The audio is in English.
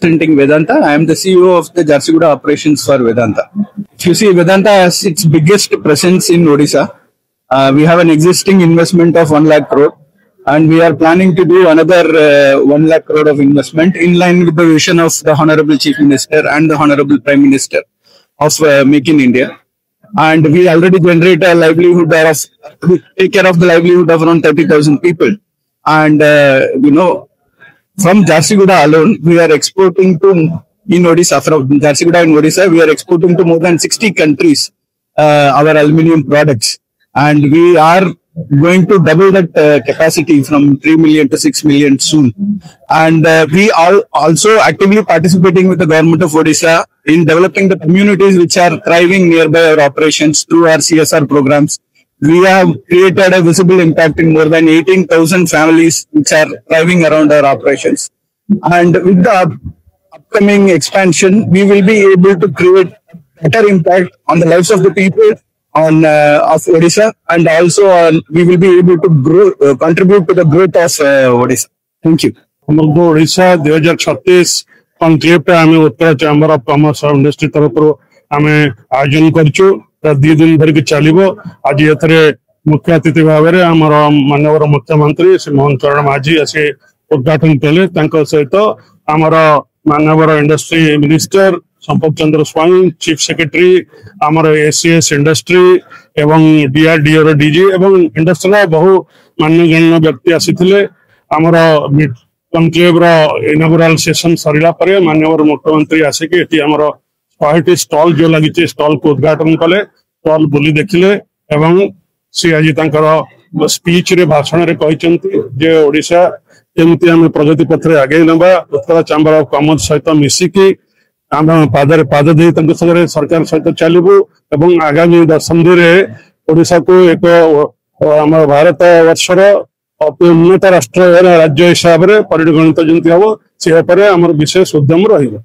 Representing Vedanta. I am the CEO of the Jharsuguda operations for Vedanta. If you see, Vedanta has its biggest presence in Odisha. We have an existing investment of 1 lakh crore, and we are planning to do another 1 lakh crore of investment in line with the vision of the Honorable Chief Minister and the Honorable Prime Minister of Make in India. And we already generate a livelihood of, we take care of the livelihood of around 30,000 people. And, from Jharsuguda alone, we are exporting to, in Odisha, from Jharsuguda in Odisha, we are exporting to more than 60 countries our aluminium products. And we are going to double that capacity from 3 million to 6 million soon. And we are also actively participating with the government of Odisha in developing the communities which are thriving nearby our operations through our CSR programs. We have created a visible impact in more than 18,000 families which are thriving around our operations. And with the upcoming expansion, we will be able to create better impact on the lives of the people of Odisha, and also we will be able to grow, contribute to the growth of Odisha. Thank you. Odisha 2036 conclave आम उत्तर chamber of commerce और industry तरफ आम आयोजन करूँ 2 दिन धरिक चलो। आज ये मुख्य अतिथि भाव में आमर माननीय मुख्यमंत्री श्री मोहन चरण माझी आसी उद्घाटन कले। सहित आमर माननीय इंडस्ट्री मिनिस्टर संपत चंद्र स्वाई, चीफ सेक्रेटरी आमर एसीएस इंडस्ट्री एवं डीआरडीओ डीजी एवं इंडस्ट्री बहु मान्यगण्य व्यक्ति आसी आमर कॉन्क्लेव इनॉग्रल सेशन सरला माननीय मुख्यमंत्री आसिक आमर 100टी स्टॉल जो लगी स्टॉल को उद्घाटन कले, स्टॉल बुली देखिले एवं सी आज स्पीच रे भाषण रे कहते ओडिशा केमती आम प्रगति पथरे आगे नवा। उत्तर चैम्बर ऑफ कॉमर्स सहित मिसिकी आम पादरे पाद दे सरकार सहित चलू एवं आगामी दशंधि ओडिशा को एक आम भारत वर्षर अति उन्नत राष्ट्र राज्य हिसाब से परिगणित जमी हम से विशेष उद्यम रही।